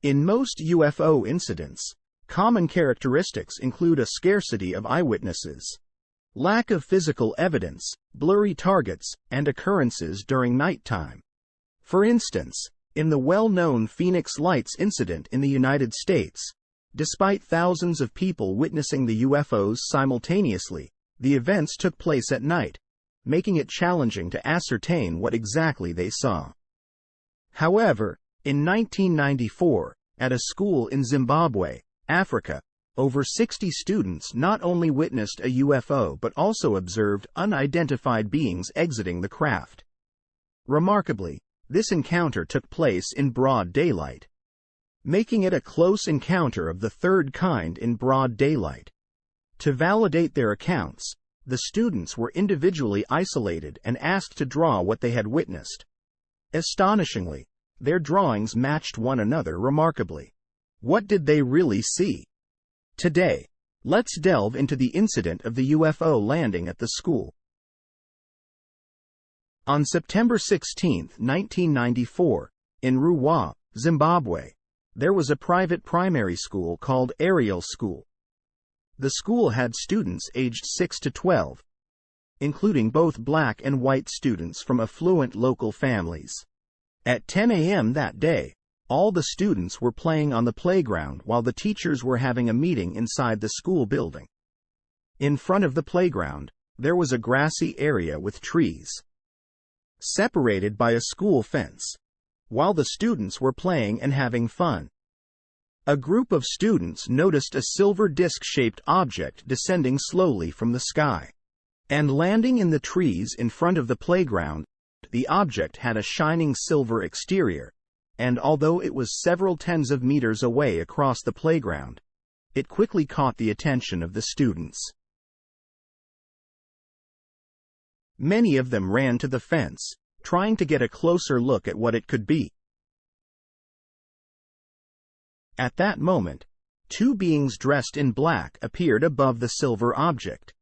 In most UFO incidents, common characteristics include a scarcity of eyewitnesses, lack of physical evidence, blurry targets, and occurrences during nighttime. For instance, in the well-known Phoenix Lights incident in the United States, despite thousands of people witnessing the UFOs simultaneously, the events took place at night, making it challenging to ascertain what exactly they saw. However, in 1994, at a school in Zimbabwe, Africa, over 60 students not only witnessed a UFO but also observed unidentified beings exiting the craft. Remarkably, this encounter took place in broad daylight, making it a close encounter of the third kind in broad daylight. To validate their accounts, the students were individually isolated and asked to draw what they had witnessed. Astonishingly, their drawings matched one another remarkably. What did they really see? Today, let's delve into the incident of the UFO landing at the school. On September 16, 1994, in Ruwa, Zimbabwe, there was a private primary school called Ariel School. The school had students aged 6 to 12, including both black and white students from affluent local families. At 10 a.m. that day, all the students were playing on the playground while the teachers were having a meeting inside the school building. In front of the playground, there was a grassy area with trees, separated by a school fence, while the students were playing and having fun. A group of students noticed a silver disc-shaped object descending slowly from the sky and landing in the trees in front of the playground. The object had a shining silver exterior, and although it was several tens of meters away across the playground, it quickly caught the attention of the students. Many of them ran to the fence, trying to get a closer look at what it could be. At that moment, two beings dressed in black appeared above the silver object.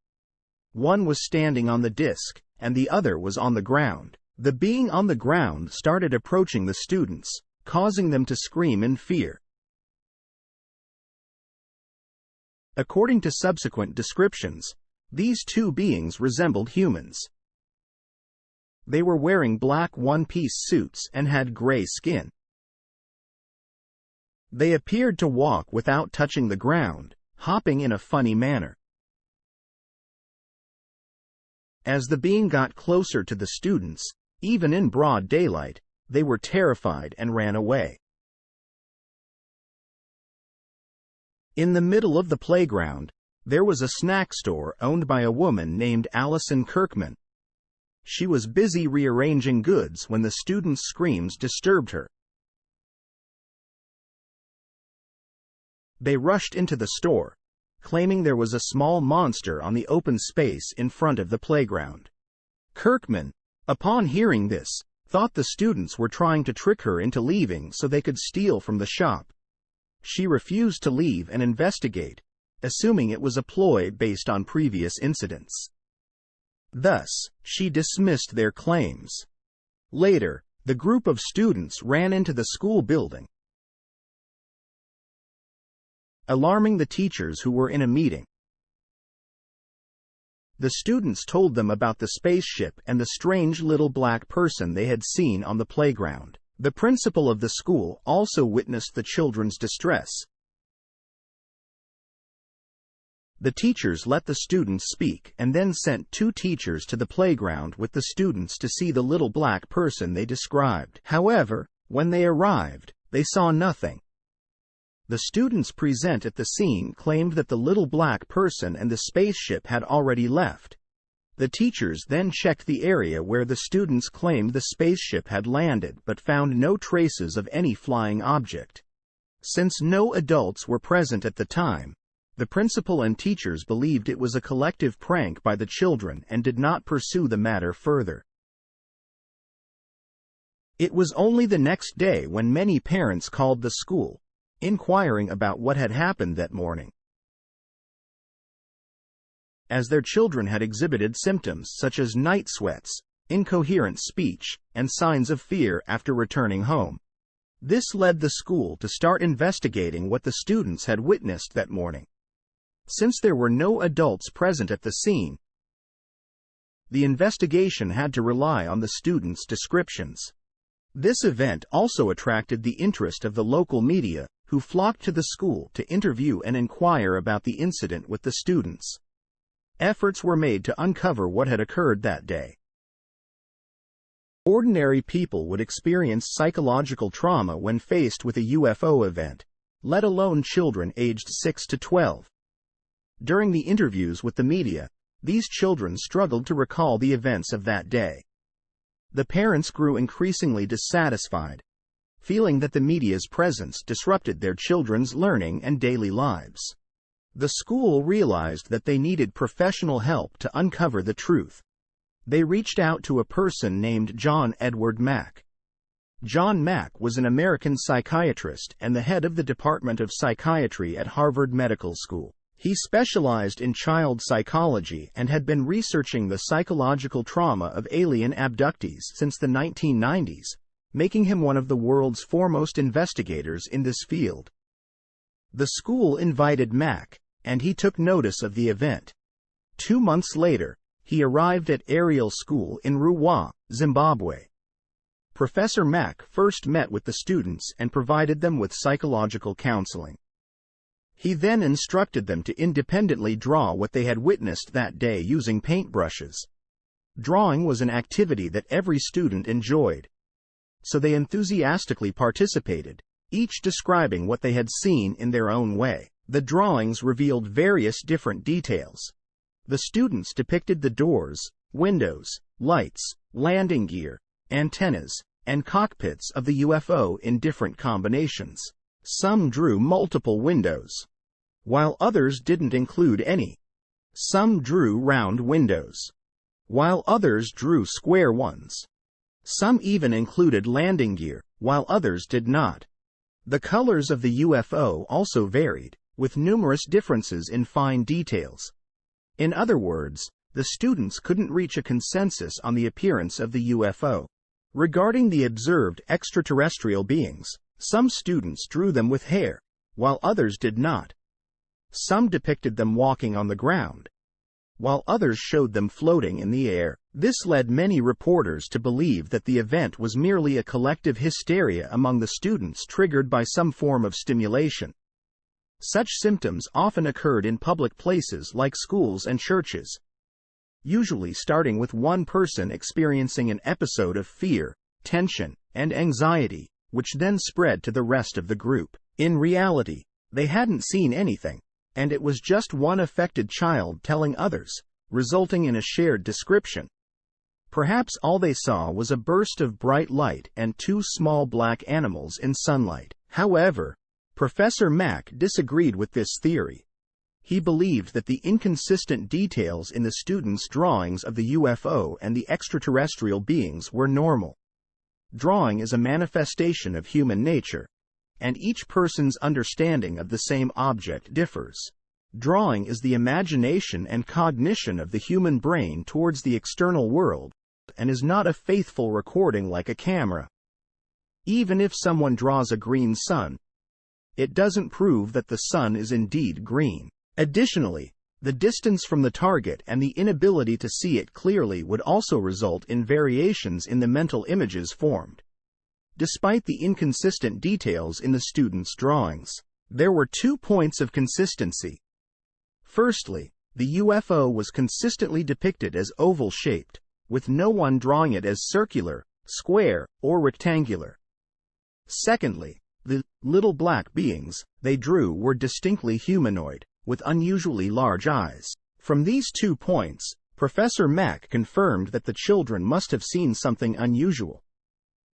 One was standing on the disc, and the other was on the ground. The being on the ground started approaching the students, causing them to scream in fear. According to subsequent descriptions, these two beings resembled humans. They were wearing black one-piece suits and had gray skin. They appeared to walk without touching the ground, hopping in a funny manner. As the being got closer to the students, even in broad daylight, they were terrified and ran away. In the middle of the playground, there was a snack store owned by a woman named Allison Kirkman. She was busy rearranging goods when the students' screams disturbed her. They rushed into the store, claiming there was a small monster on the open space in front of the playground. Kirkman, upon hearing this, thought the students were trying to trick her into leaving so they could steal from the shop. She refused to leave and investigate, assuming it was a ploy based on previous incidents. Thus, she dismissed their claims. Later, the group of students ran into the school building, alarming the teachers who were in a meeting. The students told them about the spaceship and the strange little black person they had seen on the playground. The principal of the school also witnessed the children's distress. The teachers let the students speak and then sent two teachers to the playground with the students to see the little black person they described. However, when they arrived, they saw nothing. The students present at the scene claimed that the little black person and the spaceship had already left. The teachers then checked the area where the students claimed the spaceship had landed but found no traces of any flying object. Since no adults were present at the time, the principal and teachers believed it was a collective prank by the children and did not pursue the matter further. It was only the next day when many parents called the school, inquiring about what had happened that morning, as their children had exhibited symptoms such as night sweats, incoherent speech, and signs of fear after returning home. This led the school to start investigating what the students had witnessed that morning. Since there were no adults present at the scene, the investigation had to rely on the students' descriptions. This event also attracted the interest of the local media, who flocked to the school to interview and inquire about the incident with the students. Efforts were made to uncover what had occurred that day. Ordinary people would experience psychological trauma when faced with a UFO event, let alone children aged 6 to 12. During the interviews with the media, these children struggled to recall the events of that day. The parents grew increasingly dissatisfied, feeling that the media's presence disrupted their children's learning and daily lives. The school realized that they needed professional help to uncover the truth. They reached out to a person named John Edward Mack. John Mack was an American psychiatrist and the head of the Department of Psychiatry at Harvard Medical School. He specialized in child psychology and had been researching the psychological trauma of alien abductees since the 1990s, making him one of the world's foremost investigators in this field. The school invited Mack, and he took notice of the event. 2 months later, he arrived at Ariel School in Ruwa, Zimbabwe. Professor Mack first met with the students and provided them with psychological counseling. He then instructed them to independently draw what they had witnessed that day using paintbrushes. Drawing was an activity that every student enjoyed, so they enthusiastically participated, each describing what they had seen in their own way. The drawings revealed various different details. The students depicted the doors, windows, lights, landing gear, antennas, and cockpits of the UFO in different combinations. Some drew multiple windows, while others didn't include any. Some drew round windows, while others drew square ones. Some even included landing gear, while others did not. The colors of the UFO also varied, with numerous differences in fine details. In other words, the students couldn't reach a consensus on the appearance of the UFO. Regarding the observed extraterrestrial beings, some students drew them with hair, while others did not. Some depicted them walking on the ground, while others showed them floating in the air. This led many reporters to believe that the event was merely a collective hysteria among the students triggered by some form of stimulation. Such symptoms often occurred in public places like schools and churches, usually starting with one person experiencing an episode of fear, tension, and anxiety, which then spread to the rest of the group. In reality, they hadn't seen anything, and it was just one affected child telling others, resulting in a shared description. Perhaps all they saw was a burst of bright light and 2 small black animals in sunlight. However, Professor Mack disagreed with this theory. He believed that the inconsistent details in the students' drawings of the UFO and the extraterrestrial beings were normal. Drawing is a manifestation of human nature, and each person's understanding of the same object differs. Drawing is the imagination and cognition of the human brain towards the external world, and is not a faithful recording like a camera. Even if someone draws a green sun, it doesn't prove that the sun is indeed green. Additionally, the distance from the target and the inability to see it clearly would also result in variations in the mental images formed. Despite the inconsistent details in the students' drawings, there were 2 points of consistency. Firstly, the UFO was consistently depicted as oval-shaped, with no one drawing it as circular, square, or rectangular. Secondly, the little black beings they drew were distinctly humanoid, with unusually large eyes. From these 2 points, Professor Mack confirmed that the children must have seen something unusual.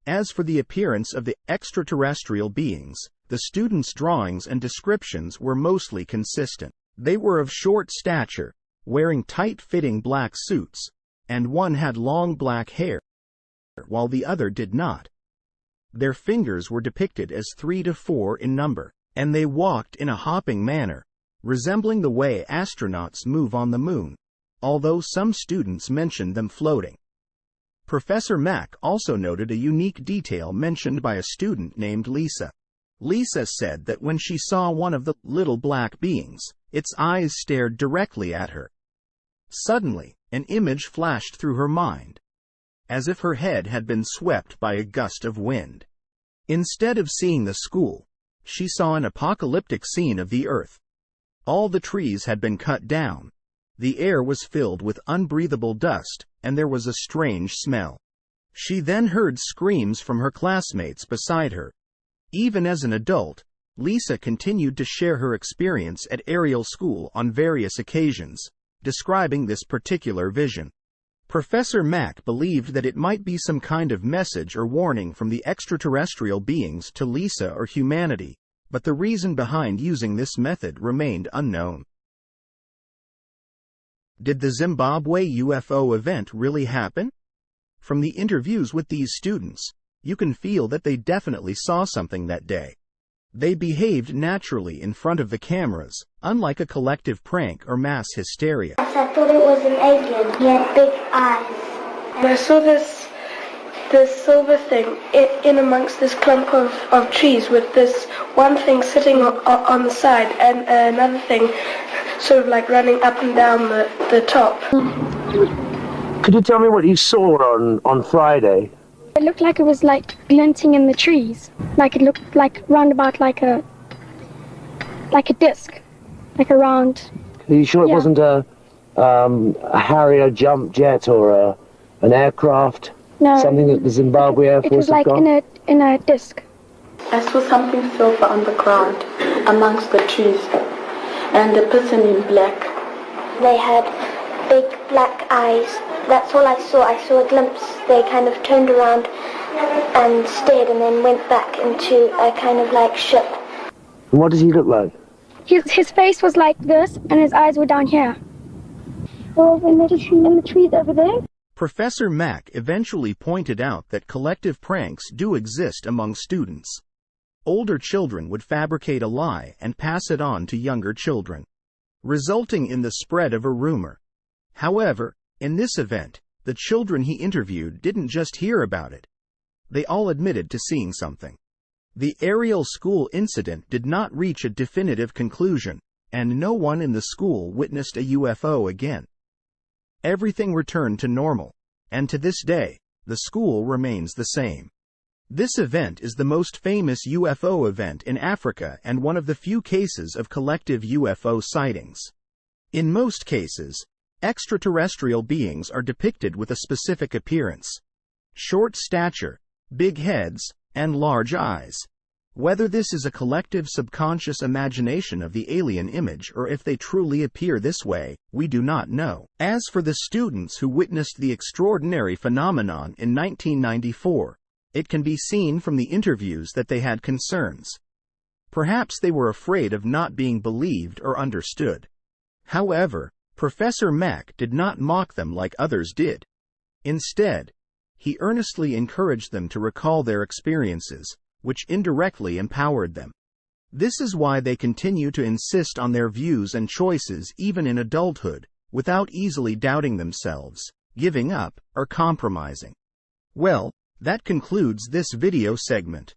As for the appearance of the extraterrestrial beings, the students' drawings and descriptions were mostly consistent. They were of short stature, wearing tight-fitting black suits, and one had long black hair, while the other did not. Their fingers were depicted as 3 to 4 in number, and they walked in a hopping manner, resembling the way astronauts move on the moon, although some students mentioned them floating. Professor Mack also noted a unique detail mentioned by a student named Lisa. Lisa said that when she saw one of the little black beings, its eyes stared directly at her. Suddenly, an image flashed through her mind, as if her head had been swept by a gust of wind. Instead of seeing the school, she saw an apocalyptic scene of the earth. All the trees had been cut down. The air was filled with unbreathable dust, and there was a strange smell. She then heard screams from her classmates beside her. Even as an adult, Lisa continued to share her experience at Ariel School on various occasions, describing this particular vision. Professor Mack believed that it might be some kind of message or warning from the extraterrestrial beings to Lisa or humanity, but the reason behind using this method remained unknown. Did the Zimbabwe UFO event really happen? From the interviews with these students, you can feel that they definitely saw something that day. They behaved naturally in front of the cameras, unlike a collective prank or mass hysteria. I thought it was an alien. He had big eyes. And I saw this silver thing in amongst this clump of trees with this one thing sitting on the side and another thing sort of like running up and down the top. Could you tell me what you saw on Friday? It looked like it was like glinting in the trees. Like it looked like roundabout like a disc. Like a round. Are you sure it wasn't a Harrier jump jet or an aircraft? No. Something that the Zimbabwe Air Force It was like in a disc. I saw something silver on the ground amongst the trees and a person in black. They had big black eyes. That's all I saw. I saw a glimpse. They kind of turned around and stared and then went back into a kind of like ship. And what does he look like? His face was like this and his eyes were down here. Over in the trees over there. Professor Mack eventually pointed out that collective pranks do exist among students. Older children would fabricate a lie and pass it on to younger children, resulting in the spread of a rumor. However, in this event, the children he interviewed didn't just hear about it. They all admitted to seeing something. The Ariel School incident did not reach a definitive conclusion, and no one in the school witnessed a UFO again. Everything returned to normal, and to this day, the school remains the same. This event is the most famous UFO event in Africa and one of the few cases of collective UFO sightings. In most cases, extraterrestrial beings are depicted with a specific appearance: short stature, big heads, and large eyes. Whether this is a collective subconscious imagination of the alien image or if they truly appear this way, we do not know. As for the students who witnessed the extraordinary phenomenon in 1994, it can be seen from the interviews that they had concerns. Perhaps they were afraid of not being believed or understood. However, Professor Mack did not mock them like others did. Instead, he earnestly encouraged them to recall their experiences, which indirectly empowered them. This is why they continue to insist on their views and choices even in adulthood, without easily doubting themselves, giving up, or compromising. Well, that concludes this video segment.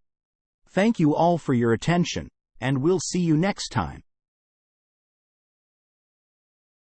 Thank you all for your attention, and we'll see you next time.